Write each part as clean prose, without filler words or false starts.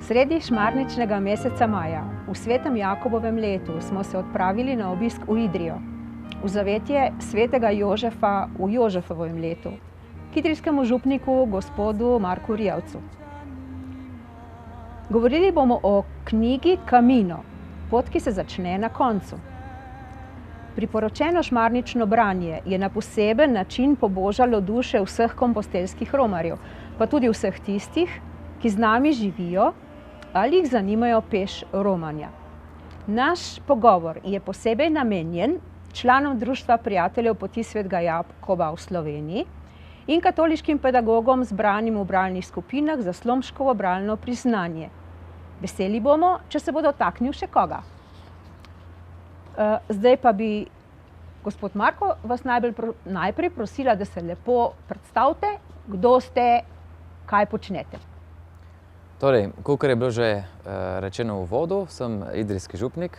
Sredi šmarničnega meseca maja, v svetem Jakobovem letu, smo se odpravili na obisk v Idrijo, v zavetje svetega Jožefa v Jožefovem letu, k idrijskemu župniku gospodu Marku Rijavcu. Govorili bomo o knjigi Camino, pot, ki se začne na koncu. Priporočeno šmarnično branje je na poseben način pobožalo duše vseh kompostelskih romarjev, pa tudi vseh tistih, ki z nami živijo ali jih zanimajo peš romanja. Naš pogovor je posebej namenjen članom Društva prijateljev poti svetega Jakoba v Sloveniji in katoliškim pedagogom zbranim v bralnih skupinah za Slomškovo bralno priznanje. Veseli bomo, če se bo dotaknil še koga. Zdaj pa bi, gospod Marko, vas najprej prosila, da se lepo predstavite, kdo ste, kaj počnete. Torej, kakor je bilo že rečeno v uvodu, sem idrijski župnik,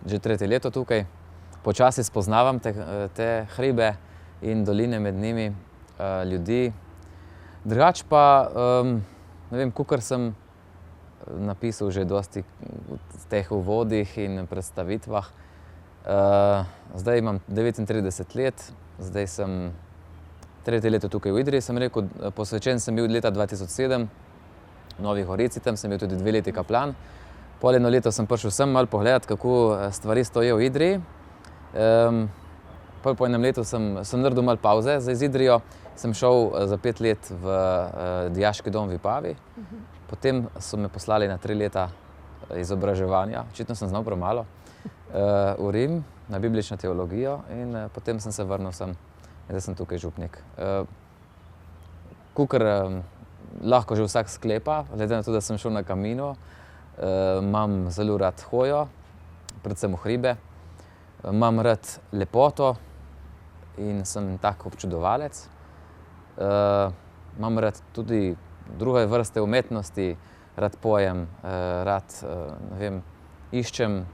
že tretje leto tukaj. Počasi spoznavam te hribe in doline med njimi, ljudi. Drugače pa, ne vem, kakor sem napisal že dosti v teh uvodih in predstavitvah. Zdaj imam 39 let, zdaj sem tretje leto tukaj v Idriji, sem rekel, posvečen sem bil leta 2007 v Novi Gorici, tam sem bil tudi 2 leti kaplan. Pol eno leto sem prišel sem malo pogledat, kako stvari stojijo v Idriji. Pol po enem letu sem naredil malo pauze za Idrijo, sem šel za 5 let v dijaški dom v Vipavi. Potem so me poslali na 3 leta izobraževanja, očitno sem znal premalo, v Rim, na biblično teologijo in potem sem se vrnil sem. Zdaj sem tukaj župnik. Kakor lahko že vsak sklepa, glede na to, da sem šel na Camino, imam zelo rad hojo, predvsem v hribe. Imam rad lepoto in sem tak občudovalec. Imam rad tudi druge vrste umetnosti, rad pojem, rad, ne vem, iščem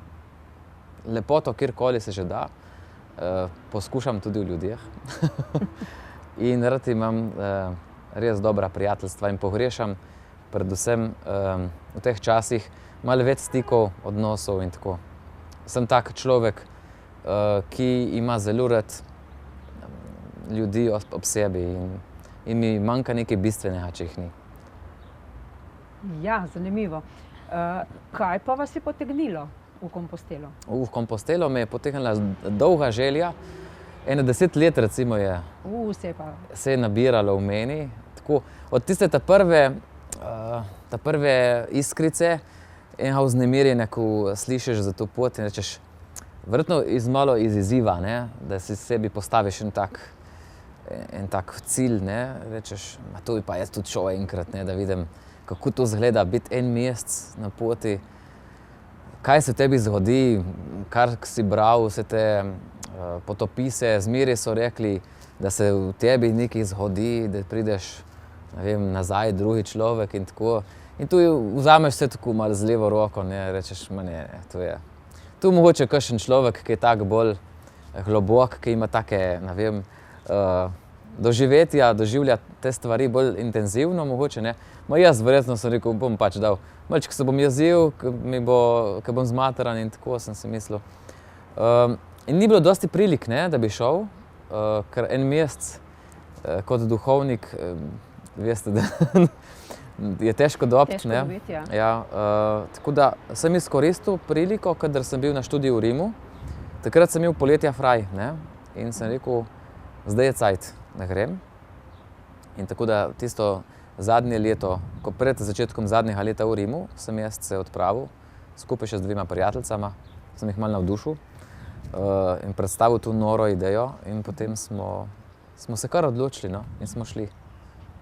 lepoto, kjerkoli se že da. Poskušam tudi v ljudeh. In rad imam res dobra prijateljstva in pogrešam predvsem v teh časih malo več stikov, odnosov in tako. Sem tak človek, ki ima zelo rad ljudi ob sebi in mi manjka nekaj bistvenega, če jih ni. Ja, zanimivo. Kaj pa vas je potegnilo v Kompostelo? V Kompostelo me je potegnila dolga želja. 10 let recimo je se je nabiralo v meni. Tako, od tiste ta prve iskrice, enega vznemirjenja, ko slišiš za to pot in rečeš, verjetno malo iz izziva, ne? Da si sebi postaviš en tak cilj, ne? Rečeš, to bi pa jaz tudi šel enkrat, ne? Da vidim, kako to izgleda, biti en mesec na poti. Kaj se tebi zgodi, kar si bral, vse te potopise, zmeraj so rekli, da se v tebi nekaj zgodi, da prideš, ne vem, nazaj drugi človek in tako. In tu vzameš vse tako malo z levo roko, ne, rečeš, ne, to je. Tu mogoče kakšen človek, ki je tak bolj globok, ki ima take, ne vem, doživetja, doživlja te stvari bolj intenzivno mogoče, ne. Jaz verjetno sem rekel, bom pač dal. Malček se bom jezil, ko bom zmatran in tako sem si mislil. In ni bilo dosti prilik, ne, da bi šel, ker en mesec kot duhovnik, veste, da je težko dobiti, ne. Težko dobiti, ja. Ja, tako da sem izkoristil priliko, kadar sem bil na študiju v Rimu. Takrat sem imel poletja fraj, ne, in sem rekel, zdaj je cajt, da grem. In tako da tisto zadnje leto, ko pred začetkom zadnjega leta v Rimu, sem jaz se odpravil, skupaj še z 2 prijateljicama, sem jih malo navdušil in predstavil to noro idejo in potem smo se kar odločili, no, in smo šli.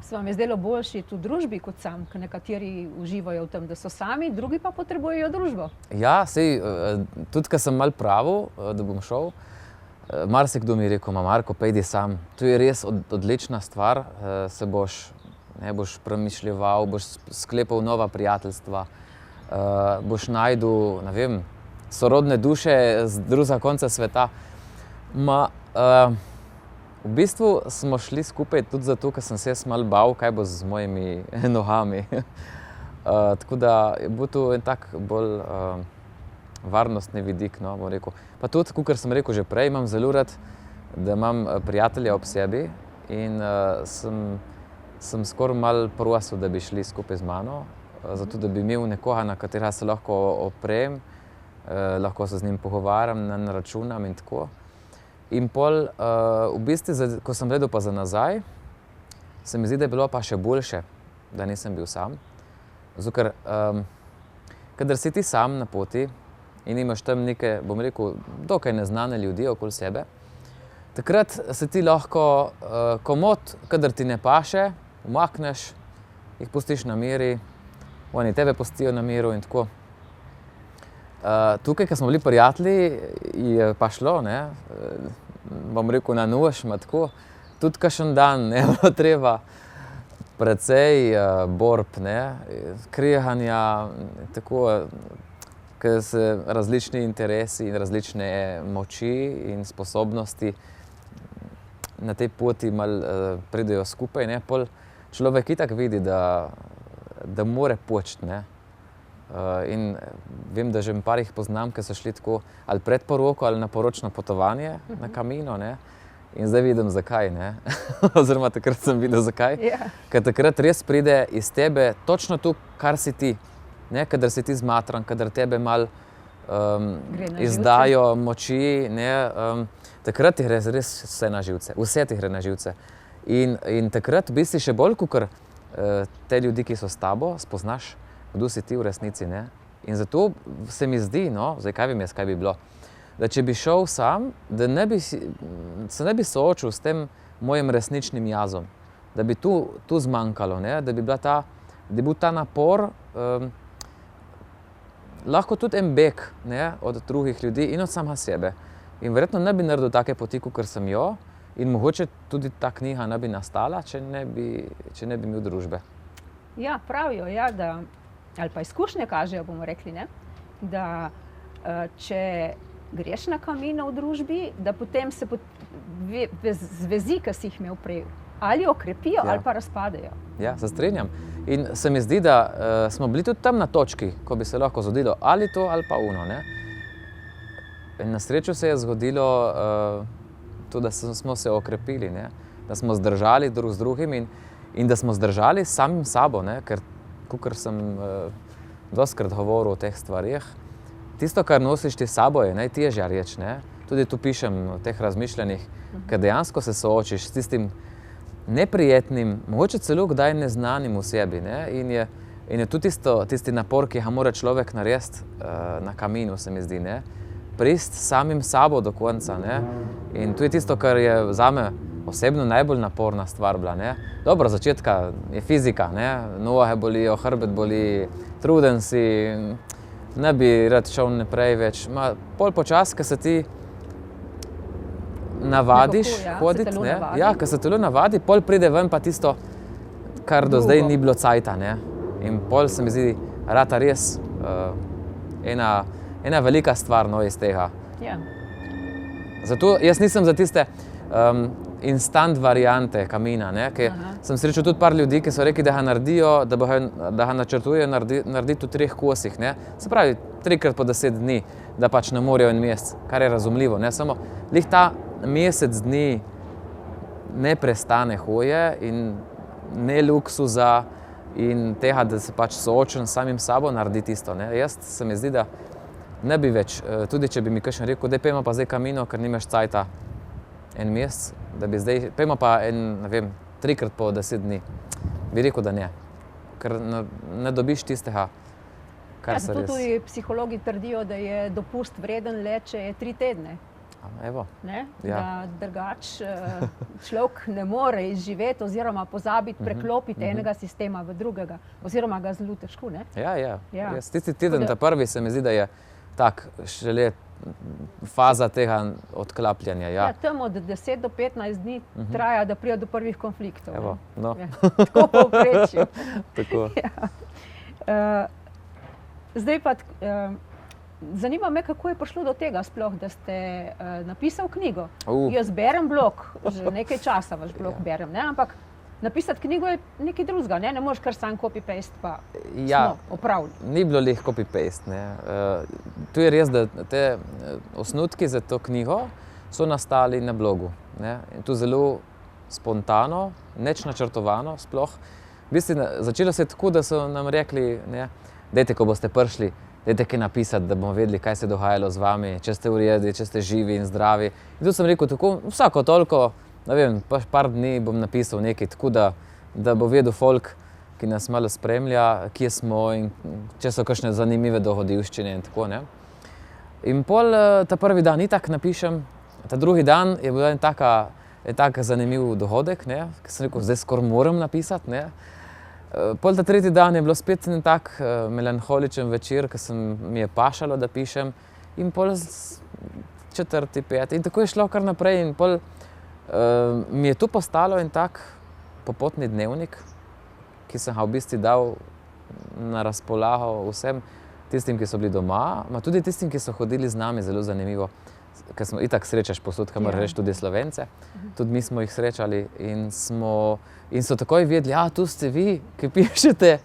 Se vam je zdelo boljši tu družbi kot sam, ker nekateri uživajo v tem, da so sami, drugi pa potrebujejo družbo? Ja, sej, tudi ko sem malo pravil, da bom šel, marsikdo mi je rekel, Marko, pejdi sam. To je res odlična stvar, se boš premišljeval, boš sklepal nova prijateljstva, boš najdel, ne vem, sorodne duše z drugega konca sveta. V bistvu smo šli skupaj tudi zato, ker sem se jaz malo bal, kaj bo z mojimi nogami. Tako da je bil tu en tak bolj varnostni vidik, no, bom rekel. Pa tudi, kakor sem rekel že prej, imam zelo rad, da imam prijatelja ob sebi in sem skoraj malo prosil, da bi šli skupaj z mano, zato da bi imel nekoga, na katerega se lahko oprem, lahko se z njim pogovarjam, računam in tako. In pol, v bistvu, ko sem gledal pa za nazaj, se mi zdi, da je bilo pa še boljše, da nisem bil sam. Zato ker, kadar si ti sam na poti in imaš tam neke, bom rekel, dokaj neznane ljudi okoli sebe, takrat se ti lahko komot, kadar ti ne paše, umakneš, jih pustiš na miri, oni tebe pustijo na miru in tako. Tukaj, ko smo bili prijatelji, je pa šlo, ne, bom rekel, na nož, tako, tudi kakšen dan, ne, bilo treba precej borb, ne, krihanja, tako, ker se različni interesi in različne moči in sposobnosti na tej poti malo pridejo skupaj, ne, pol človek itak vidi, da more početi, ne. In vem, da že parih poznam, ki so šli tako ali pred poroko ali na poročno potovanje na Camino, ne. In zdaj vidim, zakaj, ne. Oziroma takrat sem videl, zakaj. Ker takrat res pride iz tebe točno to, kar si ti. Ne, kadar si ti zmatran, kadar tebe malo izdajo moči, ne, takrat ti gre res vse na živce. Vse ti gre na živce. In takrat v bistvu še bolj, kakor te ljudi, ki so s tabo, spoznaš, kdo si ti v resnici, ne. In zato se mi zdi, no, zdaj kaj vem jaz, kaj bi bilo, da če bi šel sam, da se ne bi soočil s tem mojim resničnim jazom, da bi tu zmanjkalo, ne, da bi bil ta napor, lahko tudi en beg, ne, od drugih ljudi in od samega sebe. In verjetno ne bi naredil take poti, kakor sem jo, in mogoče tudi ta knjiga ne bi nastala, če ne bi imel družbe. Ja, pravijo, ja, da, ali pa izkušnje kažejo, bomo rekli, ne, da če greš na Camino v družbi, da potem se zvezi, ki si jih imel prej, ali okrepijo, ali pa razpadejo. Ja, se strinjam. In se mi zdi, da smo bili tudi tam na točki, ko bi se lahko zgodilo ali to, ali pa ono, ne. In na srečo se je zgodilo to, da smo se okrepili, ne, da smo zdržali drug z drugim in da smo zdržali samim sabo, ne, ker kakor sem dostikrat govoril o teh stvarih, tisto, kar nosiš ti s sabo, je najtežja reč, ne. Tudi tu pišem v teh razmišljanjih, ker dejansko se soočiš s tistim neprijetnim, mogoče celo kdaj neznanim v sebi, ne, in je tudi tisti napor, ki ga mora človek narediti na Caminu, se mi zdi, ne, prist samim sabo do konca, ne. In to je tisto, kar je zame osebno najbolj naporna stvar bila, ne. Dobro, začetka je fizika, ne, noge bolijo, hrbet boli, truden si, ne bi rad šel naprej več. Pol počas, ko se ti navadiš hoditi, ne, ja, ko se telo navadi, pol pride ven pa tisto, kar do zdaj ni bilo cajta, ne. In pol se mi zdi rata res ena velika stvar, no, iz tega. Ja. Zato jaz nisem za tiste instant variante Camina, ne, ker sem srečal tudi par ljudi, ki so rekli, da ga naredijo, da ga načrtujejo narediti v 3 kosih, ne. Se pravi, 3x po 10 dni, da pač ne morejo en mesec, kar je razumljivo, ne, samo glih ta mesec dni neprestane hoje in ne luksuza in tega, da se pač soočen samim sabo, naredi tisto, ne. Jaz se mi zdi, da ne bi več, tudi če bi mi kakšen rekel, daj pojmo pa zdaj Camino, ker nimaš cajta en mesec, da bi zdaj, pojmo pa ne vem, 3x po 10 dni. Bi rekel, da ne. Ker ne dobiš tistega, kar se res. Zato tudi psihologi trdijo, da je dopust vreden le, če je 3 tedne. Evo. Ne? Da drugač človek ne more izživeti oziroma pozabiti, preklopiti enega sistema v drugega. Oziroma ga zelo težko, ne? Ja. Tisti teden, ta prvi, se mi zdi, da je tak, šele faza tega odklapljanja, ja. Ja, tam od 10 do 15 dni traja, da pride do prvih konfliktov. Evo, no. Ja, tako povprečju. Tako. Ja. Zdaj pa, zanima me, kako je prišlo do tega sploh, da ste napisal knjigo. Jaz berem blog, že nekaj časa vaš blog berem, ne? Ampak napisati knjigo je nekaj drugega, ne moreš kar sam copy-paste pa Ja, smo opravili. ni bilo lih copy-paste, ne. Tu je res, da te osnutki za to knjigo so nastali na blogu, ne. In to zelo spontano, nič načrtovano sploh. V bistvu začelo se je tako, da so nam rekli, ne, dajte, ko boste prišli, dajte kaj napisati, da bomo vedeli, kaj se je dogajalo z vami, če ste v redu, če ste živi in zdravi. In tu sem rekel tako, vsako toliko, ne vem, par dni bom napisal nekaj tako, da bo vedel folk, ki nas malo spremlja, kje smo in če so kakšne zanimive dogodivščine in tako, ne. In pol ta prvi dan itak napišem, ta drugi dan je bil en tak zanimiv dogodek, ne, ki sem rekel, zdaj skoraj moram napisati, ne. Pol ta tretji dan je bilo spet en tak melanholičen večer, ki mi je pašalo, da pišem, in pol četrti, peti, in tako je šlo kar naprej in pol mi je tu postalo en tak popotni dnevnik, ki sem ga v bistvu dal na razpolago vsem tistim, ki so bili doma, ma tudi tistim, ki so hodili z nami, zelo zanimivo. Ker smo itak srečaš posod, kamor greš, tudi Slovence. Tudi mi smo jih srečali in so takoj vedeli, tu ste vi, ki pišete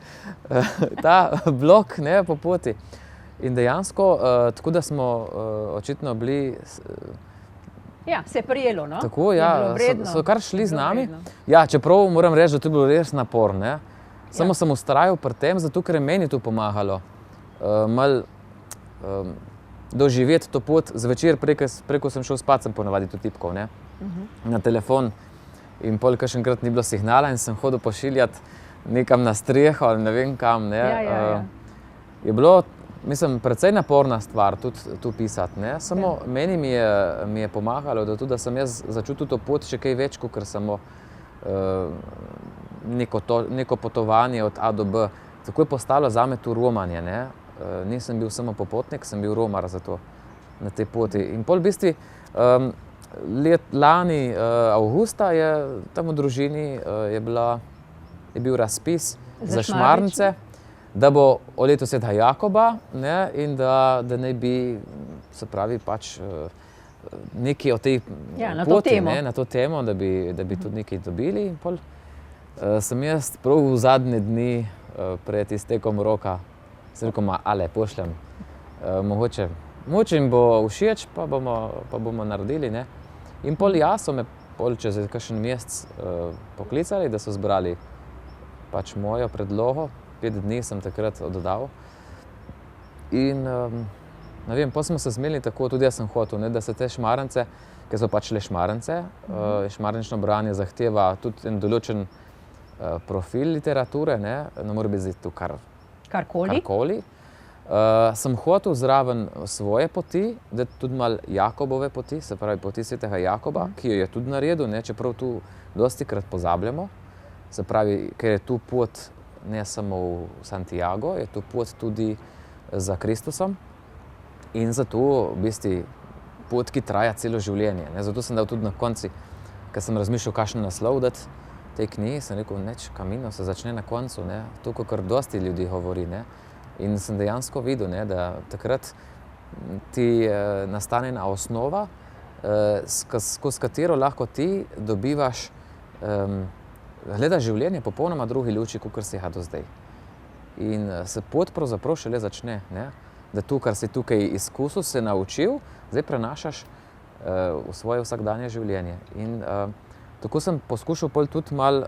ta blog, ne, po poti. In dejansko, tako da smo očitno bili Ja, se je prijelo, no? Tako, ja, so kar šli z nami. Ja, čeprav moram reči, da to je bilo res napor, ne. Samo sem vztrajal pri tem, zato ker je meni to pomagalo. Malo doživeti to pot. Zvečer, preko sem šel spat, sem ponavadi to tipkal, ne, na telefon. In pol kakšenkrat ni bilo signala in sem hodil pošiljati nekam na streho ali ne vem kam, ne. Je bilo, mislim, precej naporna stvar tudi tu pisati, ne. Samo meni mi je pomagalo, da sem jaz začutil to pot še kaj več, kakor samo neko potovanje od A do B. Tako je postalo zame to romanje, ne. Nisem bil samo popotnik, sem bil romar zato na tej poti. In pol v bistvu lani avgusta je tam v družini je bil razpis za Šmarnice, da bo o letu Svetega Jakoba, ne, in da naj bi, se pravi, pač nekaj o tej poti, ne, na to temo, da bi tudi nekaj dobili. In pol sem jaz prav v zadnje dni pred iztekom roka sem rekel, ale, pošljem, mogoče jim bo všeč, pa bomo naredili, ne. In pol so me pol čez kakšen mesec poklicali, da so zbrali pač mojo predlogo. 5 dni sem takrat oddal. In ne vem, pol smo se zmenili tako, tudi jaz sem hotel, ne, da se te Šmarnice, ki so pač le Šmarnice, šmarnično branje zahteva tudi en določen profil literature, ne more biti tu karkoli. Sem hotel zraven svoje poti, da tudi malo Jakobove poti, se pravi poti Svetega Jakoba, ki jo je tudi naredil, ne, čeprav tu dostikrat pozabljamo. Se pravi, ker je tu pot ne samo v Santiago, je tu pot tudi za Kristusom in zato v bistvu pot, ki traja celo življenje, ne. Zato sem dal tudi na koncu, ker sem razmišljal, kakšen naslov dati tej knjigi, sem rekel, nič, Camino se začne na koncu, ne. To, kakor dosti ljudi govori, ne. In sem dejansko videl, ne, da takrat ti nastane ena osnova, skozi katero lahko ti dobivaš, gledaš življenje popolnoma drugi luči, kakor si ga do zdaj. In se pot pravzaprav šele začne, ne. Da to, kar si tukaj izkusil, se naučil, zdaj prenašaš v svoje vsakdanje življenje. In tako sem poskušal pol tudi malo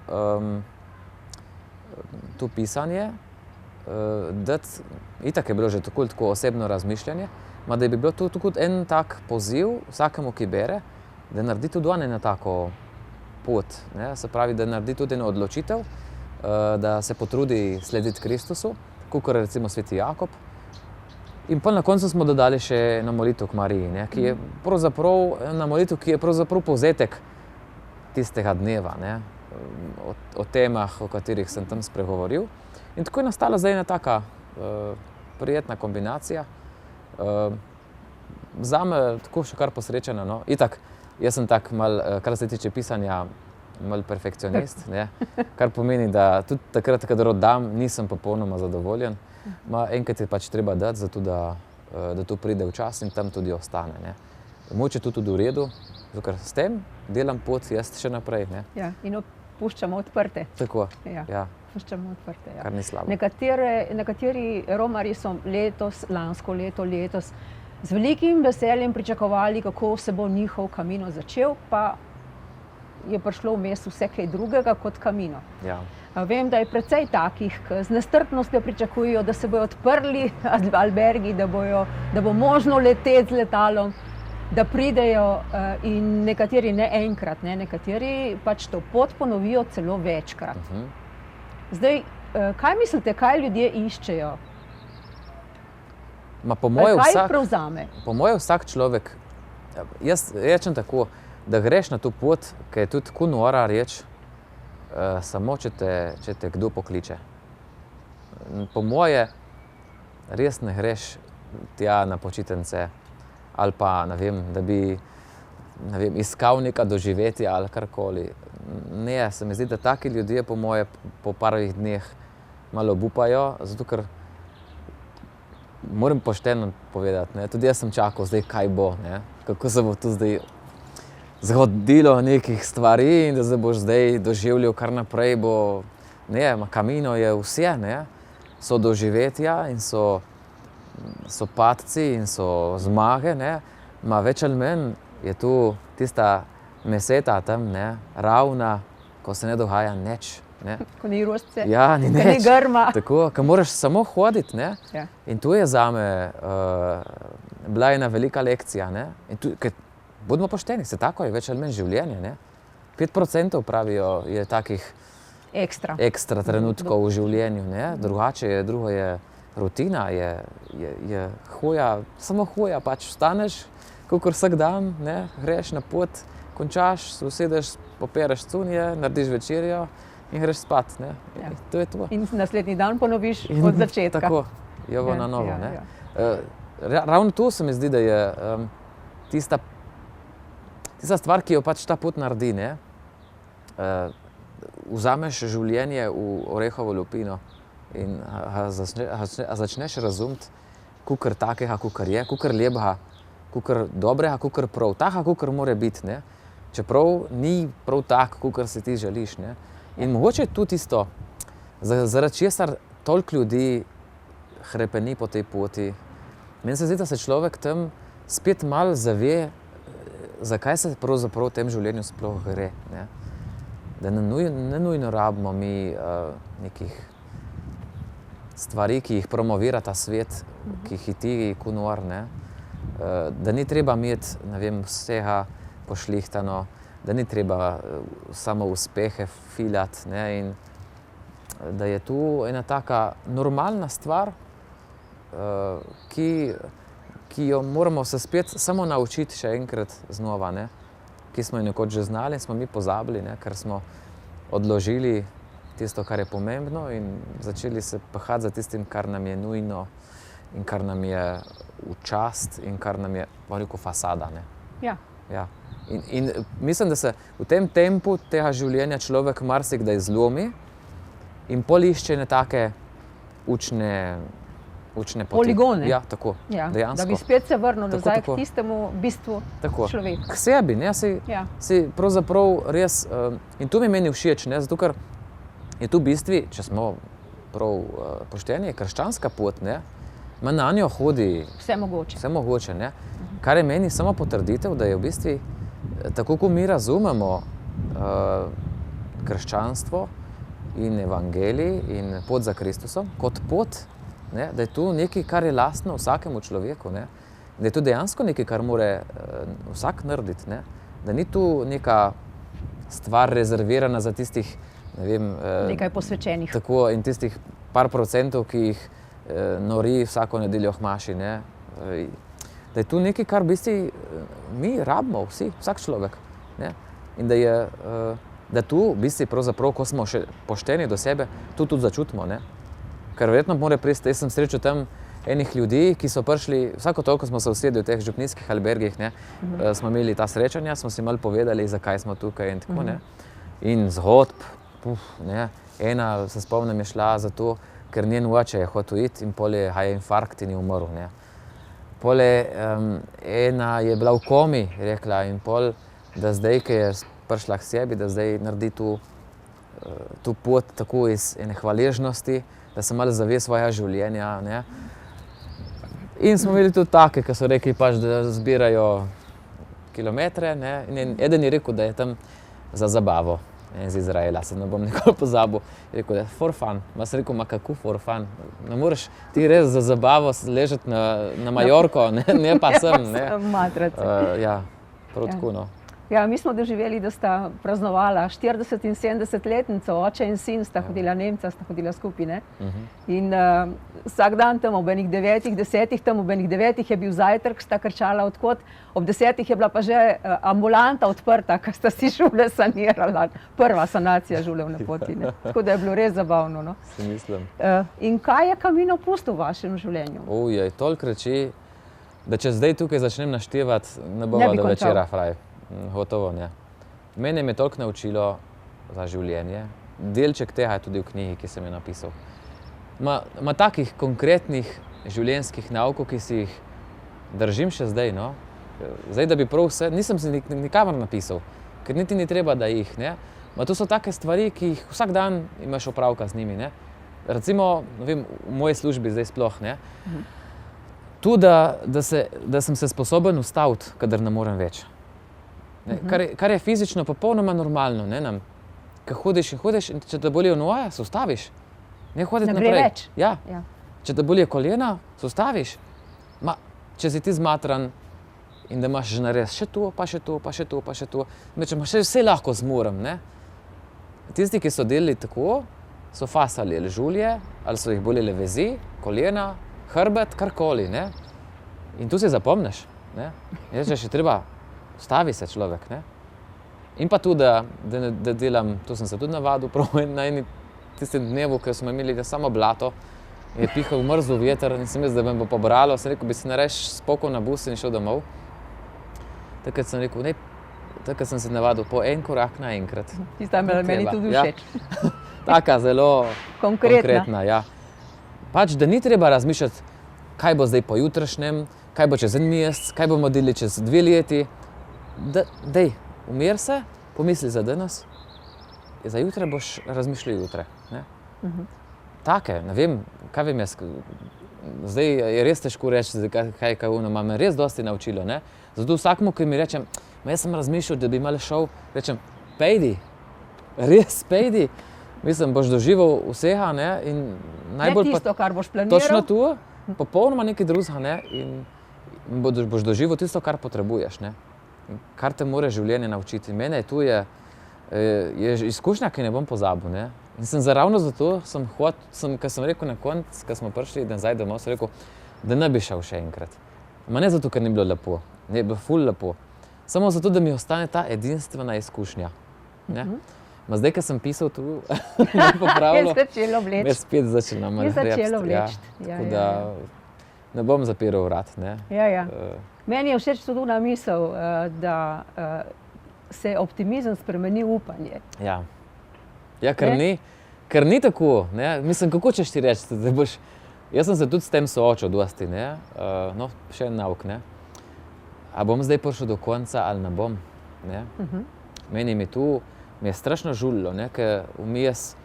to pisanje dati, itak je bilo že tako osebno razmišljanje, ma da bi bilo to tudi en tak poziv vsakemu, ki bere, da naredi tudi on eno tako pot, ne, se pravi, da naredi tudi eno odločitev, da se potrudi slediti Kristusu, kakor recimo Sveti Jakob. In pol na koncu smo dodali še eno molitev k Mariji, ne, ki je pravzaprav ena molitev, ki je pravzaprav povzetek tistega dneva, ne, o temah, o katerih sem tam spregovoril. In tako je nastala zdaj ena taka prijetna kombinacija. Zame tako še kar posrečena, no. Itak, jaz sem tak malo, kar se tiče pisanja, malo perfekcionist, ne. Kar pomeni, da tudi takrat, kadar oddam, nisem popolnoma zadovoljen. Enkrat je pač treba dati, zato da to pride v čas in tam tudi ostane, ne. Mogoče to tudi v redu, zato ker s tem delam pot jaz še naprej, ne. Ja, in ob puščamo odprte. Tako, Ja. ja, Puščamo odprte, ja. kar ni slabo. Nekateri romarji so lansko leto, letos z velikim veseljem pričakovali, kako se bo njihov Camino začel, pa je prišlo vmes vse kaj drugega kot Camino. Ja. Vem, da je precej takih, ki z nestrpnostjo pričakujejo, da se bodo odprli albergi, da bo možno leteti z letalom, da pridejo in nekateri ne enkrat, ne, nekateri pač to pot ponovijo celo večkrat. Zdaj, kaj mislite, kaj ljudje iščejo? Po moje kaj prevzame? Po moje vsak človek, jaz rečem tako, da greš na to pot, ki je tudi tako nora reč, samo če te kdo pokliče. Po moje res ne greš tja na počitnice ali pa, ne vem, da bi iskal neka doživetja ali karkoli. Ne, se mi zdi, da taki ljudje po moje po parih dneh malo obupajo, zato ker moram pošteno povedati, ne, tudi jaz sem čakal zdaj, kaj bo, ne, kako se bo tu zdaj zgodilo nekih stvari in da se boš zdaj doživljal kar naprej, bo, ne, Camino je vse, ne, so doživetja in so padci in so zmage, ne, več ali manj je tu tista meseta tam, ne, ravna, ko se ne dogaja nič, ne. Ko ni rožce, ja, ni ko ni grma. Tako, ko moraš samo hoditi, ne. Ja. In tu je zame bila ena velika lekcija, ne. In tu, budimo pošteni, se tako je več ali manj življenje, ne. 5% pravijo je takih ekstra trenutkov v življenju, ne. Drugo je rutina, je hoja, samo hoja, pač vstaneš, kakor vsak dan, ne, greš na pot, končaš, se usedeš, popereš cunje, narediš večerjo in greš spat, ne. Ja. To je to. In naslednji dan ponoviš od začetka. Tako, jovo na novo, ne. Ravno to se mi zdi, da je tista stvar, ki jo pač ta pot naredi, ne. Vzameš življenje v orehovo lupino in začneš razumeti, kakor takega, kakor je, kakor lepega, kakor dobrega, kakor prav, taka, kakor mora biti, ne. Čeprav ni prav tak, kakor si ti želiš, ne. In mogoče je tudi tisto, zaradi česar toliko ljudi hrepeni po tej poti. Meni se zdi, da se človek tam spet malo zave, zakaj se pravzaprav v tem življenju sploh gre, ne. Da ne nujno rabimo mi nekih stvari, ki jih promovira ta svet, ki hiti ko nor, ne. Da ni treba imeti, ne vem, vsega pošlihtano, da ni treba samo uspehe filjati, ne, in da je tu ena taka normalna stvar, ki jo moramo se spet samo naučiti še enkrat znova, ne, ki smo jo nekoč že znali in smo mi pozabili, ne, ker smo odložili tisto, kar je pomembno in začeli se pahati za tistim, kar nam je nujno in kar nam je v čast in kar nam je, bom rekel, fasada, ne. Ja. Ja. In mislim, da se v tem tempu tega življenja človek marsikdaj zlomi in pol išče ne take učne poti. Poligone. Ja, tako, Ja. dejansko. Da bi spet se vrnil nazaj tako. k tistemu bistvu človeka. K sebi, ne, si pravzaprav res, in to mi meni všeč, ne, zato ker je tu v bistvu, če smo prav pošteni, krščanska pot, ne, na njo hodi Vse mogoče, ne, kar je meni samo potrditev, da je v bistvu, tako kot mi razumemo krščanstvo in evangelij in pot za Kristusom, kot pot, ne, da je to nekaj, kar je lastno vsakemu človeku, ne, da je to dejansko nekaj, kar mora vsak narediti, ne, da ni tu neka stvar rezervirana za tistih, ne vem, nekaj posvečenih. Tako, in tistih par procentov, ki jih nori vsako nedeljo k maši, ne. Da je tu nekaj, kar v bistvu mi rabimo vsi, vsak človek, ne. In da tu v bistvu pravzaprav, ko smo še pošteni do sebe, tu tudi začutimo, ne. Ker verjetno mora priti, jaz sem srečal tam enih ljudi, ki so prišli, vsako toliko smo se usedli v teh župnijskih albergih, ne, smo imeli ta srečanja, smo si malo povedali, zakaj smo tukaj in tako, ne. In zgodb, ne, ena, se spomnim, je šla zato, ker njen oče je hotel iti in pol je infarkt in je umrl, ne. Pol je ena je bila v komi, je rekla, in pol, da zdaj, ko je prišla k sebi, da zdaj naredi tu to pot tako iz ene hvaležnosti, da se malo zave svoja življenja, ne. In smo imeli tudi take, ki so rekli pač, da zbirajo kilometre, ne. In eden je rekel, da je tam za zabavo, ne, iz Izraela, se ne bom nikoli pozabil. Je rekel, da je for fun. Ma sem rekel, ma kako for fun? Ne moreš ti res za zabavo ležati na Majorko, ne pa sem, ne. Matrace. Ja, prav tako, no. Ja, mi smo doživeli, da sta praznovala 40 in 70-letnico, oče in sin sta hodila, Nemca sta hodila skupaj, ne. In vsak dan tam ob enih 9, 10, tam ob enih 9 je bil zajtrk, sta krčala odkot, ob 10 je bila pa že ambulanta odprta, ker sta si žule sanirala. Prva sanacija žule v Napoti, ne. Tako da je bilo res zabavno, no. Si mislim. In kaj je Camino pustil v vašem življenju? Ojej, toliko reči, da če zdaj tukaj začnem naštevati, ne bova do večera fraj. Gotovo ne. Mene me toliko naučilo za življenje. Delček tega je tudi v knjigi, ki sem jo napisal. Ma takih konkretnih življenjskih naukov, ki si jih držim še zdaj, no. Zdaj, da bi prav vse, nisem si nikamor napisal, ker niti ni treba, da jih, ne. Ma to so take stvari, ki jih vsak dan imaš opravka z njimi, ne. Recimo, ne vem, v moji službi zdaj sploh, ne. Tu, da sem se sposoben ustaviti, kadar ne morem več. Ne, kar je fizično popolnoma normalno, ne, nam. Ko hodiš in če te bolijo noge, se ustaviš. Ne hoditi naprej. Ne gre več. Ja. Če te bolijo kolena, se ustaviš. Ma, če si ti zmatran in da imaš že nares še to, pa še to, pa še to, pa še to, če imaš še vse lahko zmorem, ne. Tisti, ki so delali tako, so fasali ali žulje, ali so jih bolele vezi, kolena, hrbet, karkoli, ne. In tu si zapomniš, ne. Rečeš, je treba, ustavi se človek, ne. In pa tu, da delam, tu sem se tudi navadil, prav na eni tistem dnevu, ko smo imeli samo blato, je pihal mrzel veter in sem jaz, da me bo pobralo, sem rekel, bi se nareš spokal na bus in šel domov. Takrat sem rekel, ne, takrat sem se navadil po en korak naenkrat. Tista je meni tudi všeč. Taka zelo konkretna, ja. Pač, da ni treba razmišljati, kaj bo zdaj po jutrašnjem, kaj bo čez en mesec, kaj bomo delali čez 2 leti. Dej, umir se, pomisli za danes, za jutra boš razmišljal jutra, ne. Take, ne vem, kaj vem jaz, zdaj je res težko reči, kaj ono, me res dosti naučilo, ne. Zato vsakmu, ki mi rečem, jaz sem razmišljal, da bi malo šel, rečem, pejdi, res pejdi. Mislim, boš doživel vsega, ne, in najbolj ne tisto, kar boš planiral. Točno tu, popolnoma nekaj drugega, ne, in boš doživel tisto, kar potrebuješ, ne. Kar te mora življenje naučiti. Mene tu je izkušnja, ki ne bom pozabil, ne. In sem ravno zato, ko sem rekel na koncu, ko smo prišli nazaj domov, sem rekel, da ne bi šel še enkrat. Ma ne zato, ker ni bilo lepo, ne, je bilo ful lepo. Samo zato, da mi ostane ta edinstvena izkušnja, ne. Ma zdaj, ko sem pisal tu, me popravilo, me spet začela malo hrepsti. Je začelo vleči. Tako da ne bom zapiral vrat, ne. Ja. Meni je všeč tudi ona misel, da se optimizem spremeni v upanje. Ja, ker ni tako, ne. Mislim, kako ćeš ti reči, da boš, jaz sem se tudi s tem soočil dosti, ne. No, še en nauk, ne. A bom zdaj prišel do konca ali ne bom, ne. Meni mi je strašno žulilo, ne, ker vmes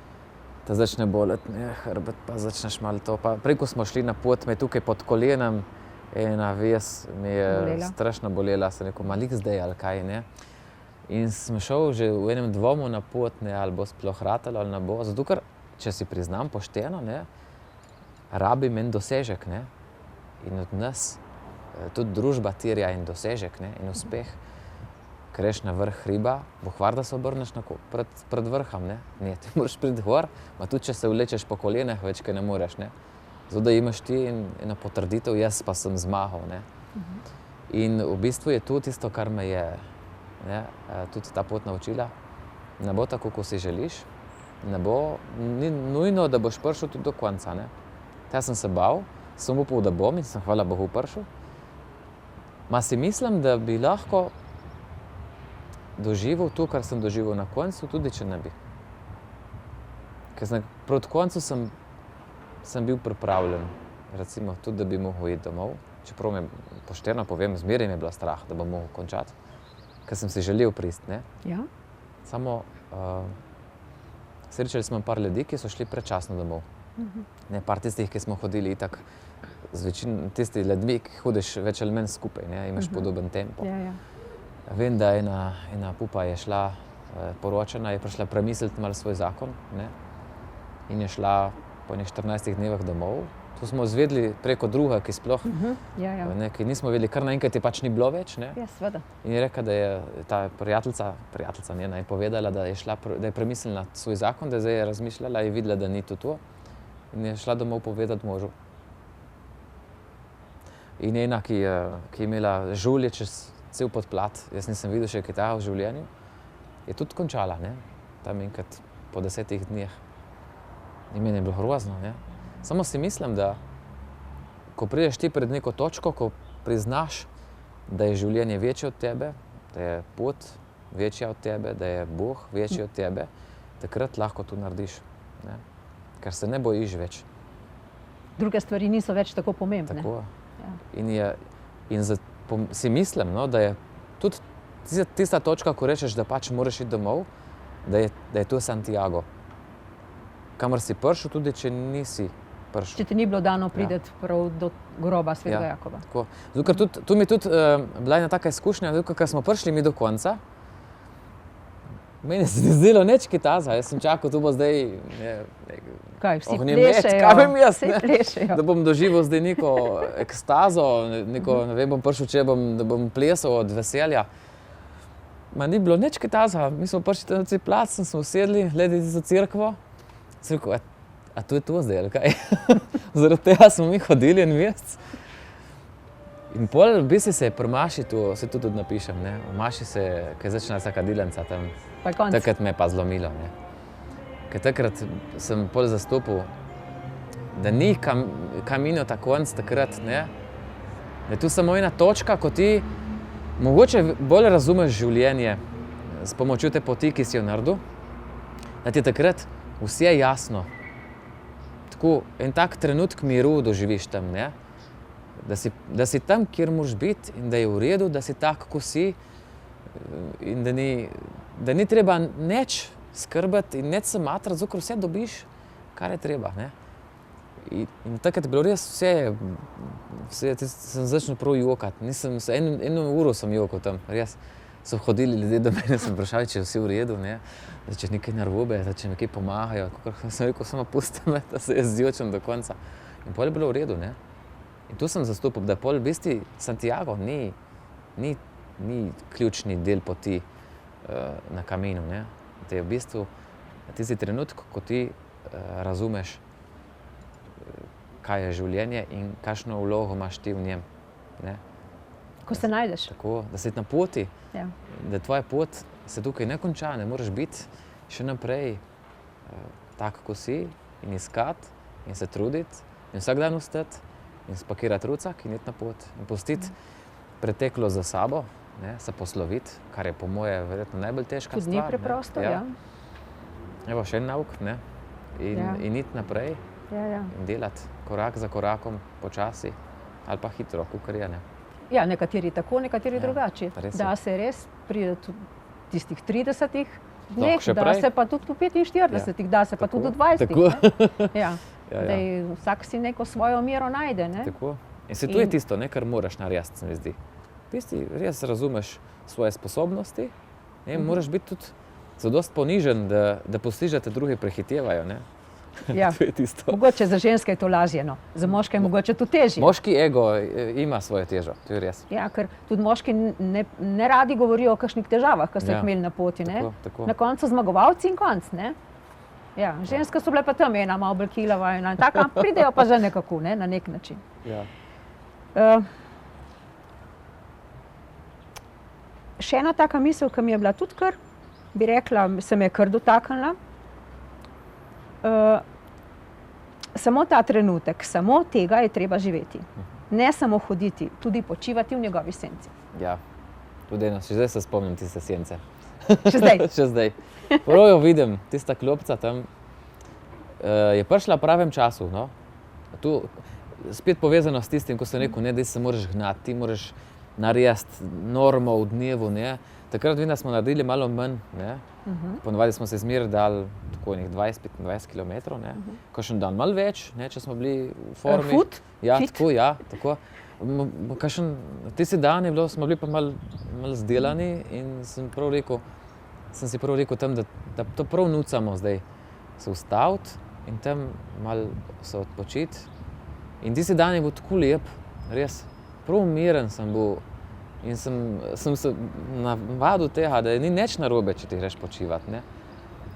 te začne boleti, ne, hrbet, pa začneš malo to, pa prej, ko smo šli na pot, me tukaj pod kolenom, ena vez mi je strašno bolela, sem rekel, malik zdaj ali kaj, ne. In sem šel že v enem dvomu na pot, ne, ali bo sploh ratalo ali ne bo, zato ker, če si priznam pošteno, ne, rabim en dosežek, ne. In od nas tudi družba terja en dosežek, ne, in uspeh. Greš na vrh hriba, bo hvar, da se obrneš pred vrhom, ne. Ne, ti moraš priti gor, ma tudi če se vlečeš po kolenah, več kaj ne moreš, ne. Zato da imaš ti eno potrditev, jaz pa sem zmagal, ne. In v bistvu je to tisto, kar me je, ne, tudi ta pot naučila. Ne bo tako, ko si želiš, ni nujno, da boš prišel tudi do konca, ne. Jaz sem se bal, sem upal, da bom in sem hvala Bogu prišel. Ma si mislim, da bi lahko doživel to, kar sem doživel na koncu, tudi če ne bi. Ker proti koncu sem bil pripravljen, recimo, tudi da bi mogel iti domov, čeprav me pošteno povem, zmeraj me je bilo strah, da bom mogel končati, ker sem si želel priti, ne. Ja. Samo Srečali smo par ljudi, ki so šli predčasno domov. Ne, par tistih, ki smo hodili itak z večino tistih ljudmi, ki hodiš več ali manj skupaj, ne, imaš podoben tempo. Ja, ja. Vem, da ena pupa je šla poročena, je prišla premisliti malo svoj zakon, ne, in je šla po enih 14 dnevih domov. To smo izvedeli preko druga, ki sploh, ne, ki nismo vedeli, kar naenkrat je pač ni bilo več, ne. Ja, seveda. In je rekla, da je ta prijateljica njena, je povedala, da je premislila svoj zakon, da zdaj je razmišljala, je videla, da ni to. In je šla domov povedati možu. In ena, ki je imela žulje čez cel podplat, jaz nisem videl še kaj takega v življenju, je tudi končala, ne, tam enkrat po 10 dneh. In meni je bilo grozno, ne. Samo si mislim, da ko prideš ti pred neko točko, ko priznaš, da je življenje večje od tebe, da je pot večja od tebe, da je Bog večji od tebe, takrat lahko to narediš, ne. Ker se ne bojiš več. Druge stvari niso več tako pomembne. Tako. Ja. In si mislim, no, da je tudi tista točka, ko rečeš, da pač moraš iti domov, da je to Santiago. Kamor si prišel, tudi če nisi prišel. Če ti ni bilo dano priti prav do groba svetega Jakoba. Tako. Zato, ker tu mi je tudi bila ena taka izkušnja, ker smo prišli mi do konca, meni se ni zdelo nič kaj takega. Jaz sem čakal, tu bo zdaj Kaj, vsi plešejo. Da bom doživel zdaj neko ekstazo, ne vem, bom prišel, da bom plesal od veselja. Ma ni bilo nič kaj takega. Mi smo prišli na cel plac, smo usedli, gledali za cerkvo. Sem rekel, a to je to zdaj, ali kaj? Zaradi tega smo mi hodili en mesec. In pol v bistvu se je pri Maši to, se to tudi napišem, ne. V Maši se, ko je začela vsaka dilenca tam, takrat me je pa zlomilo, ne. Ker takrat sem pol zastopil, da ni kamino ta konc takrat, ne. Da je tu samo ena točka, ko ti mogoče bolj razumeš življenje s pomočjo te poti, ki si jo naredil, da ti je takrat vse jasno. Tako, en tak trenutek miru doživiš tam, ne. Da si tam, kjer moraš biti in da je v redu, da si tak, ko si in da ni treba nič skrbeti in nič se matrati, zato ker vse dobiš, kar je treba, ne. In takrat je bilo res vse sem začel prav jokati. Eno uro sem jokal tam, res. So hodili ljudje do mene, sem vprašal, če je vse v redu, ne. Da če nekaj narobe, da če mi kaj pomagajo. Sem rekel, samo pusti me, da se jaz zjočem do konca. In pol je bilo v redu, ne. In tu sem zastopil, da pol v bistvu Santiago ni ključni del poti na kaminu, ne. Da je v bistvu tisti trenutek, ko ti razumeš, kaj je življenje in kakšno vlogo imaš ti v njem, ne. Ko se najdeš. Tako, da si na poti, da tvoja pot se tukaj ne konča, ne moraš biti še naprej tak, ko si in iskati in se truditi in vsak dan vstati in spakirati rucak in iti na pot in pustiti preteklo za sabo, ne, se posloviti, kar je po moje verjetno najbolj težka stvar. Tudi ni preprosto, ja. Evo, še en nauk, ne, in iti naprej in delati korak za korakom, počasi ali pa hitro, kakor je, ne. Ja, nekateri tako, nekateri drugače. Da se res pride tistih 30 dneh, da se pa tudi v 45, da se pa tudi v 20. Ja. Vsak si neko svojo mero najde, ne. Tako. In se tu je tisto, ne, kar moraš narediti, se mi zdi. Tisti res razumeš svoje sposobnosti, ne, moraš biti tudi zadosti ponižen, da pustiš, da te drugi prehitevajo, ne. Ja. To je tisto. Mogoče za ženske je to lažje, no. Za moške je mogoče to težje. Moški ego ima svojo težo, to je res. Ja, ker tudi moški ne radi govorijo o kakšnih težavah, ki so jih imeli na poti, ne. Tako. Na koncu zmagovalci in konc, ne. Ja, ženske so bile pa tam ena malo bolj kilava, ena taka, pridejo pa že nekako, ne, na nek način. Ja. Še ena taka misel, ki mi je bila tudi kar, bi rekla, se me je kar dotaknila. Samo ta trenutek, samo tega je treba živeti. Ne samo hoditi, tudi počivati v njegovi senci. Ja, tudi eno, še zdaj se spomnim tiste sence. Še zdaj? Še zdaj. Prav jo vidim, tista klopca tam je prišla v pravem času, no. Tu spet povezano s tistim, ko sem rekel, ne, da se moraš gnati, ti moraš narediti normo v dnevu, ne, takrat vem, da smo naredili malo manj, ne. Ponavadi smo se zmeraj dali tako 20-25 kilometrov, ne. Kakšen dan malo več, ne, če smo bili v formi. Fut? Ja, Fit? tako, ja, tako. Tisti dan je bilo, smo bili pa malo zdelani in sem si prav rekel tam, da to prav nucamo zdaj se ustaviti in tam malo se odpočiti. In tisti dan je bil tako lep, res, prav miren sem bil in sem se navadil tega, da ni nič narobe, če ti greš počivati, ne.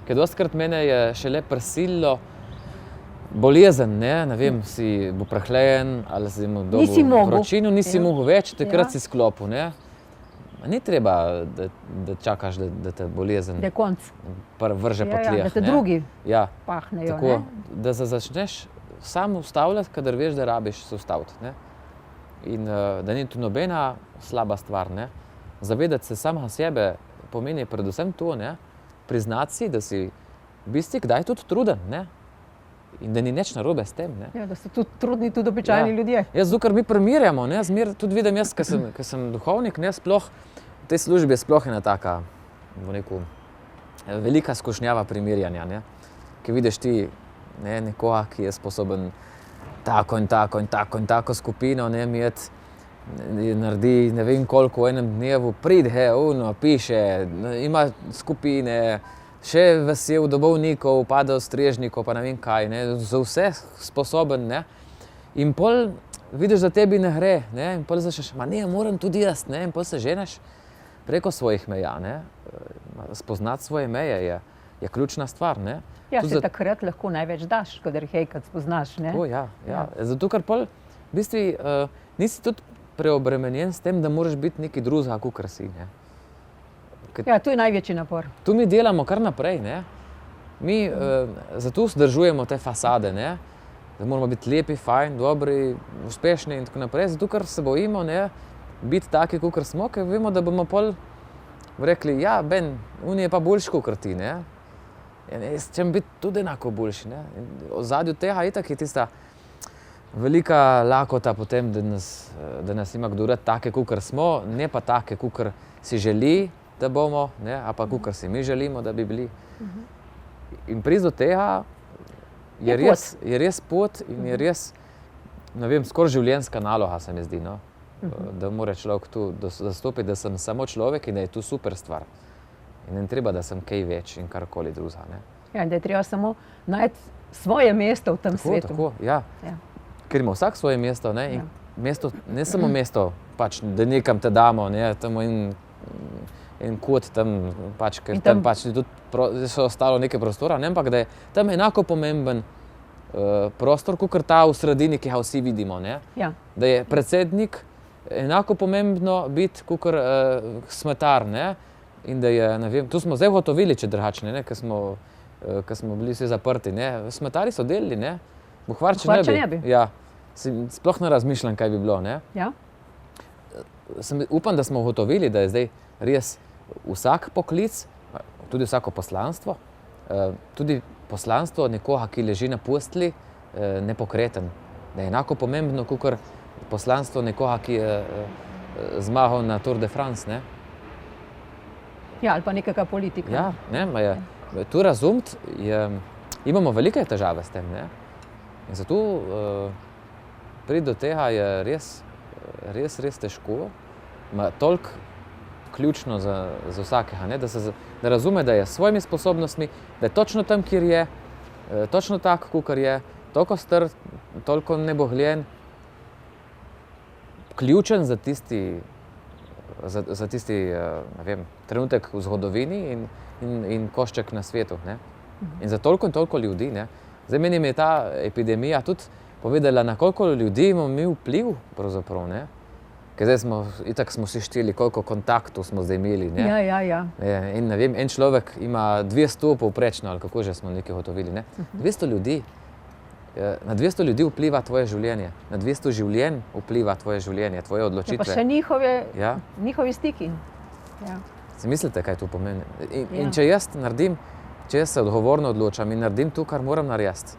Ker dostikrat mene je šele prisililo bolezen, ne vem, si bo prehlajen ali si mu Nisi dobil mogel. vročino, nisi mogel več, takrat Ja. si sklopil, ne. Ni treba, da čakaš, da te bolezen Da je konc. vrže po tleh, da te ne. drugi Ja, pahnejo, tako, ne? da se začneš sam ustavljati, kadar veš, da rabiš se ustaviti, ne. In da ni to nobena slaba stvar, ne. Zavedati se samega sebe pomeni predvsem to, ne, priznati si, da si v bistvu kdaj tudi truden, ne. In da ni nič narobe s tem, ne. Ja, da so tudi trudni tudi običajni ljudje. Jaz zato, ker mi primerjamo, ne, zmeraj tudi vidim jaz, ko sem duhovnik, ne, sploh v tej službi je sploh ena taka, bom rekel, velika skušnjava primerjanja, ne. Ko vidiš ti, ne, nekoga, ki je sposoben tako in tako in tako in tako skupino, ne, imeti, naredi ne vem koliko v enem dnevu, pride, piše, ima skupine, še vesel do bolnikov, pade od strežnikov, pa ne vem kaj, ne, za vse sposoben, ne. In pol vidiš, da tebi ne gre, ne, in pol začneš, ne, moram tudi jaz, ne, in pol se ženeš preko svojih meja, ne. Spoznati svoje meje je ključna stvar, ne. Ja, Tudi se takrat lahko največ daš, kadar jih enkrat spoznaš, ne? Tako, ja. Zato, ker pol v bistvu nisi tudi preobremenjen s tem, da moraš biti nekaj drugega, kakor si, ne. Ja, to je največji napor. Tu mi delamo kar naprej, ne. Mi zato vzdržujemo te fasade, ne. Da moramo biti lepi, fajn, dobri, uspešni in tako naprej, zato ker se bojimo, ne, biti taki, kakor smo, ker vemo, da bomo pol rekli, ja, on je pa boljši kakor ti, ne. Ja, ne, jaz hočem biti tudi enako boljši, ne. In v ozadju tega itak je tista velika lakota potem, da nas ima kdo rad take, kakor smo, ne pa take, kakor si želi, da bomo, ne, ali pa kakor si mi želimo, da bi bili. In priti do tega je res pot in je res, ne vem, skoraj življenjska naloga, se mi zdi, no. Da mora človek tu zastopiti, da sem samo človek in da je to super stvar. In ne treba, da sem kaj več in karkoli drugega, ne. Ja, in da je treba samo najti svoje mesto v tem svetu. Tako, ja. Ja. Ker ima vsak svoje mesto, ne, in Ja. mesto, ne samo mesto, pač, da nekam te damo, ne, tam en kot tam, pač, ker In tam tam- pač je tudi so ostalo nekaj prostora, ne, ampak da je tam enako pomemben prostor, kakor ta v sredini, ki ga vsi vidimo, ne. Ja. Da je predsednik enako pomembno biti, kakor smetar, ne. In da je, ne vem, tu smo zdaj ugotovili, če drugače, ne, ko smo bili vsi zaprti, ne. Smetarji so delali, ne. Buhvarči ne bi. Ja. Sploh ne razmišljam, kaj bi bilo, ne. Ja. Upam, da smo ugotovili, da je zdaj res vsak poklic, tudi vsako poslanstvo, tudi poslanstvo nekoga, ki leži na postelji, nepokreten. Da je enako pomembno, kakor poslanstvo nekoga, ki je zmagal na Tour de France, ne. Ja, ali pa nekega politika. Ja, ne, tu razumeti imamo velike težave s tem, ne. In zato priti do tega je res težko, toliko ključno za vsakega, ne, da razume, da je s svojimi sposobnostmi, da je točno tam, kjer je, točno tak, kakor je, toliko star, toliko nebogljen, ključen za tisti, ne vem, trenutek v zgodovini in košček na svetu, ne. In za toliko in toliko ljudi, ne. Zdaj meni je ta epidemija tudi povedala, na koliko ljudi imamo mi vpliv pravzaprav, ne. Ker zdaj itak smo si šteli, koliko kontaktov smo zdaj imeli, ne. Ja. In ne vem, en človek ima 200 povprečno, ali kako že smo nekaj ugotovili, ne. 200 ljudi, na 200 ljudi vpliva tvoje življenje, na 200 življenj vpliva tvoje življenje, tvoje Ja, odločitve. pa še njihovi stiki. Ja. Si mislite, kaj to pomeni? Ja. In če jaz se odgovorno odločam in naredim to, kar moram narediti,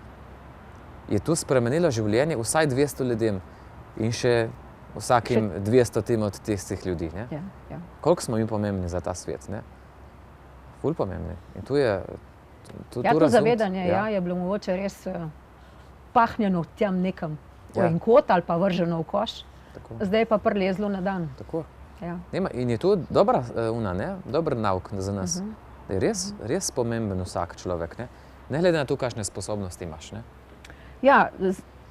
je to spremenilo življenje vsaj 200 ljudem in še vsakim 200 od tistih ljudi. Ne? Ja, ja. Koliko smo mi pomembni za ta svet? Ne? Ful pomembni. In tu je To zavedanje je bilo mogoče res pahnjeno tam nekam v en kot ali pa vrženo v koš. Tako. Zdaj pa prilezlo na dan. Tako. Ja. In je to dober nauk za nas. Da je res pomemben vsak človek. Ne glede na to, kakšne sposobnosti imaš. Ne? Ja,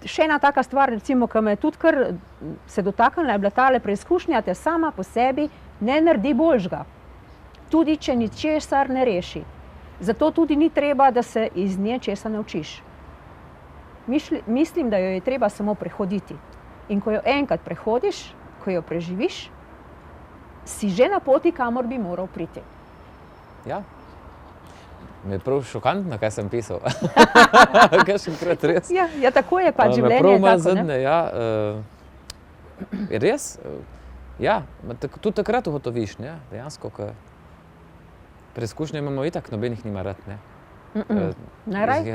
še ena taka stvar, recimo, ki me tudi kar se dotaknila, je bila tale preizkušnja, te sama po sebi ne naredi boljšega. Tudi če ničesar ne reši. Zato tudi ni treba, da se iz nje česa naučiš. Mislim, da jo je treba samo prehoditi. In ko jo enkrat prehodiš, ko jo preživiš, si že na poti, kamor bi moral priti. Ja. Me je prav šokantno, kaj sem pisal. Kakšenkrat res. Ja, tako je pač življenje. Prav malo zadnje, res. Ja, tudi takrat ugotoviš, dejansko, ko preizkušnje imamo itak, nobenih nima rad.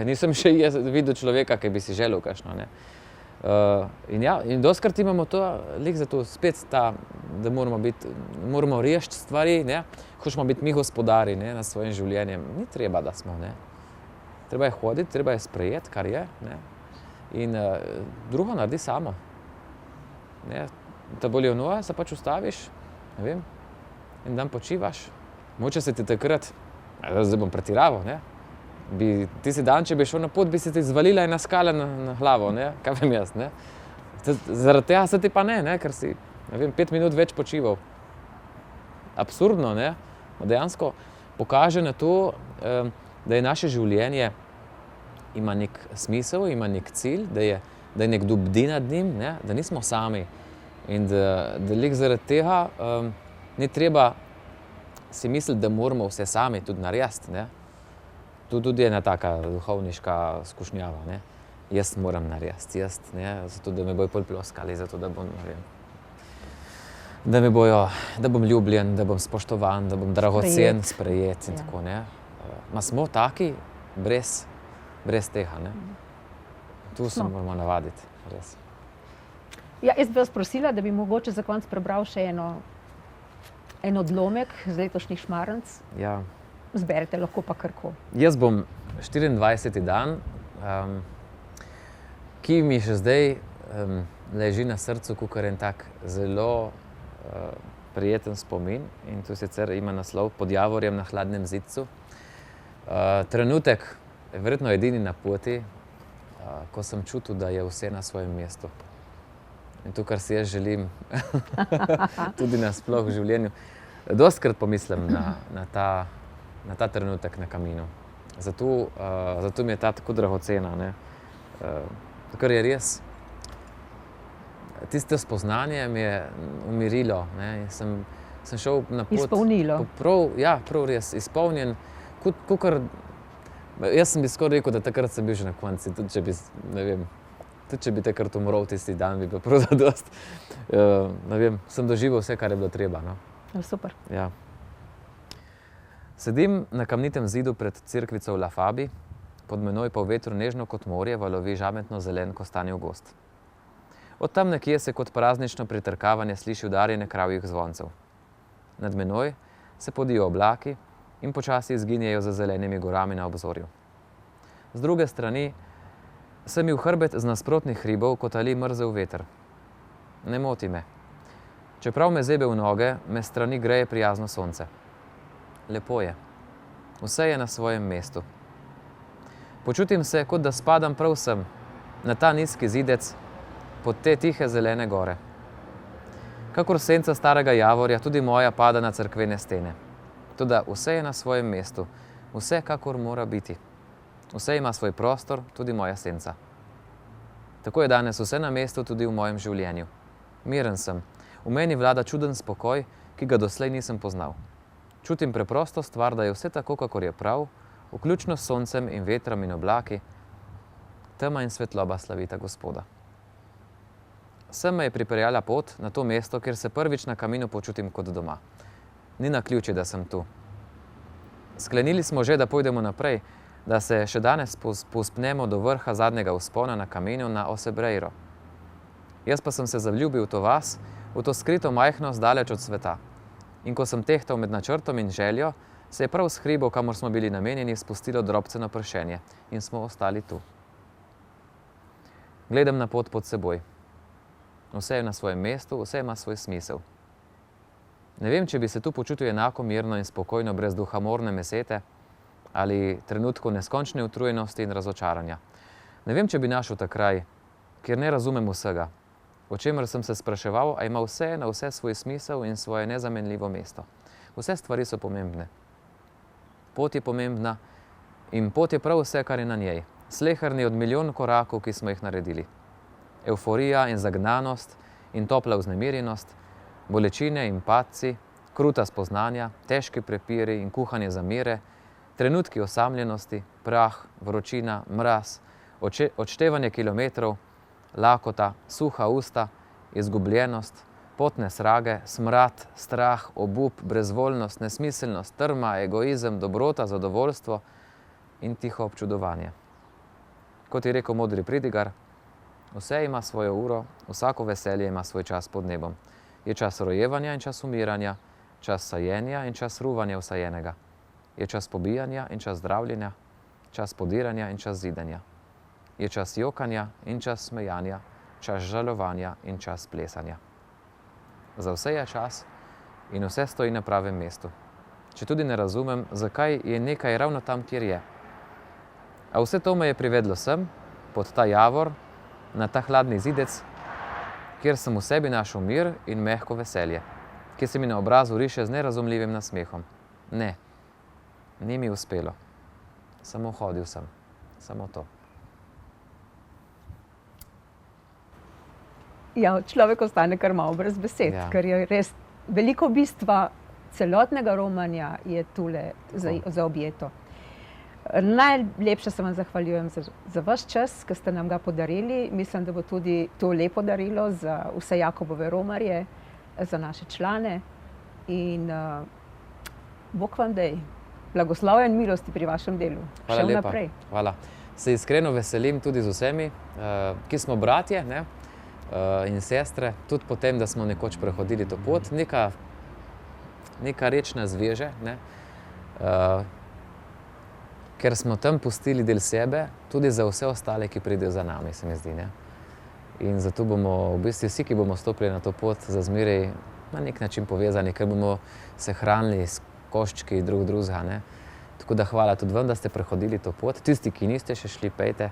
Nisem še videl človeka, ki bi si želel kakšno. In doskrat imamo to, zato spet da moramo rešiti stvari, hočemo biti mi gospodari nad svojim življenjem. Ni treba, da smo. Treba je hoditi, treba je sprejeti, kar je. In drugo naredi samo. Te bolijo noge, se pač ustaviš, in dan počivaš. Moče se ti takrat, zdaj bom pretiraval, tisti dan, če bi šel na pot, bi se ti zvalila ena skala na glavo, kaj vem jaz. Zaradi tega se ti pa ker si 5 minut več počival. Absurdno, dejansko pokaže na to, da je naše življenje ima nek smisel, ima nek cilj, da je nekdo bdi nad njim, da nismo sami. In da zaradi tega ni treba si misliti, da moramo vse sami tudi narediti. To tudi je ena taka duhovniška skušnjava. Jaz moram narediti, zato da me bojo pol ploskali, zato da bom, da bom ljubljen, da bom spoštovan, da bom dragocen, sprejet in tako. Ma smo taki brez tega. Tu se moramo navaditi, res. Ja, jaz bi vas prosila, da bi mogoče za konec prebral še en odlomek z letošnjih Šmarnc. Ja. Zberete lahko pa karkoli. Jaz bom 24. dan, ki mi še zdaj leži na srcu, kakor en tak zelo prijeten spomin. In tu sicer ima naslov Pod javorjem na hladnem zidcu. Trenutek je verjetno edini na poti, ko sem čutil, da je vse na svojem mestu. In to, kar si jaz želim, tudi nasploh v življenju. Dostikrat pomislim na ta trenutek na kaminu. Zato mi je ta tako dragocena. Ker je res, tisto spoznanje me je umirilo. Sem šel na pot. Izpolnilo. Prav res, izpolnjen. Jaz sem bi skoraj rekel, da takrat sem bil že na konci. Tudi če bi takrat umrl tisti dan, bi pa prav zadost. Sem doživel vse, kar je bilo treba. Super. Ja. Sedim na kamnitem zidu pred cerkvico v La Fabi, pod menoj pa v vetru nežno kot morje valovi žametno zelen kostanjev gozd. Od tam nekje se kot praznično pritrkavanje sliši udarjanje kravjih zvoncev. Nad menoj se podijo oblaki in počasi izginjajo za zelenimi gorami na obzorju. Z druge strani se mi v hrbet z nasprotnih hribov kotali mrzel veter. Ne moti me. Čeprav me zebe v noge, me strani greje prijazno sonce. Lepo je. Vse je na svojem mestu. Počutim se, kot da spadam prav sem, na ta nizki zidec, pod te tihe zelene gore. Kakor senca starega javorja, tudi moja pada na cerkvene stene. Toda vse je na svojem mestu, vse kakor mora biti. Vse ima svoj prostor, tudi moja senca. Tako je danes vse na mestu tudi v mojem življenju. Miren sem. V meni vlada čuden spokoj, ki ga doslej nisem poznal. Čutim preprosto stvar, da je vse tako, kakor je prav, vključno s soncem in vetrom in oblaki, tema in svetloba slavita Gospoda. Sem me je pripeljala pot na to mesto, kjer se prvič na kaminu počutim kot doma. Ni naključje, da sem tu. Sklenili smo že, da pojdemo naprej, da se še danes povzpnemo do vrha zadnjega vzpona na kaminu na Osebreiro. Jaz pa sem se zaljubil v to vas, v to skrito majhnost daleč od sveta. In ko sem tehtal med načrtom in željo, se je prav s hribov, kamor smo bili namenjeni, spustilo drobceno pršenje in smo ostali tu. Gledam na pot pod seboj. Vse je na svojem mestu, vse ima svoj smisel. Ne vem, če bi se tu počutil enako mirno in spokojno brez duhamorne mesete ali trenutku neskončne utrujenosti in razočaranja. Ne vem, če bi našel ta kraj, kjer ne razumem vsega, o čemer sem se spraševal, a ima vse na vse svoj smisel in svoje nezamenljivo mesto. Vse stvari so pomembne. Pot je pomembna in pot je prav vse, kar je na njej. Sleherni od milijon korakov, ki smo jih naredili. Evforija in zagnanost in topla vznemirjenost, bolečine in padci, kruta spoznanja, težki prepiri in kuhanje zamere, trenutki osamljenosti, prah, vročina, mraz, odštevanje kilometrov, lakota, suha usta, izgubljenost, potne srage, smrad, strah, obup, brezvoljnost, nesmiselnost, trma, egoizem, dobrota, zadovoljstvo in tiho občudovanje. Kot je rekel modri pridigar, vse ima svojo uro, vsako veselje ima svoj čas pod nebom. Je čas rojevanja in čas umiranja, čas sajenja in čas ruvanja vsajenega. Je čas pobijanja in čas zdravljenja, čas podiranja in čas zidanja. Je čas jokanja in čas smejanja, čas žalovanja in čas plesanja. Za vse je čas in vse stoji na pravem mestu. Če tudi ne razumem, zakaj je nekaj ravno tam, kjer je. A vse to me je privedlo sem, pod ta javor, na ta hladni zidec, kjer sem v sebi našel mir in mehko veselje, ki se mi na obrazu riše z nerazumljivim nasmehom. Ne, ni mi uspelo. Samo hodil sem. Samo to. Ja, človek ostane kar malo brez besed, ker je res veliko bistva celotnega romanja je tule zaobjeto. Najlepše se vam zahvaljujem za vaš čas, ki ste nam ga podarili. Mislim, da bo tudi to lepo darilo za vse Jakobove romarje, za naše člane. In Bog vam daj blagoslavja in milosti pri vašem delu. Hvala še lepa. vnaprej. Hvala. Se iskreno veselim tudi z vsemi, ki smo bratje, ne? In sestre, tudi po tem, da smo nekoč prehodili to pot. Neka reč nas veže, ne? Ker smo tam pustili del sebe, tudi za vse ostale, ki pridejo za nami, se mi zdi. Ne? In zato bomo v bistvu vsi, ki bomo stopili na to pot, za zmeraj na nek način povezani, ker bomo se hranili s koščki drugega. Ne? Tako da hvala tudi vam, da ste prehodili to pot. Tisti, ki niste še šli, pejte.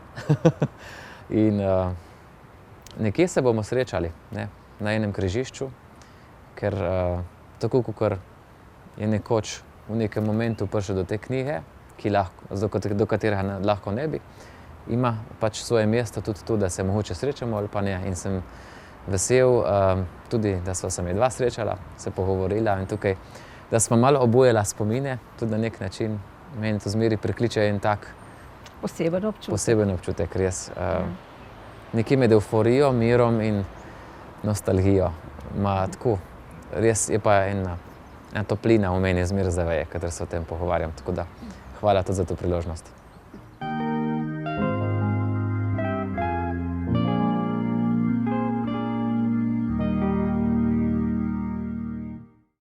In nekje se bomo srečali, ne? Na enem križišču, ker tako, kot je nekoč v nekem momentu prišel do te knjige, do katerega lahko ne bi, ima pač svoje mesto tudi tu, da se mogoče srečamo ali pa ne. In sem vesel tudi, da sva se dva srečala, se pogovorila in tukaj, da smo malo obujala spomine, tudi na nek način. Meni to zmeri prikliče en tak poseben občutek, res. Nekje med evforijo, mirom in nostalgijo. Tako, res je pa ena toplina v meni zmeraj zaveje, kadar se o tem pogovarjam. Tako da hvala tudi za to priložnost.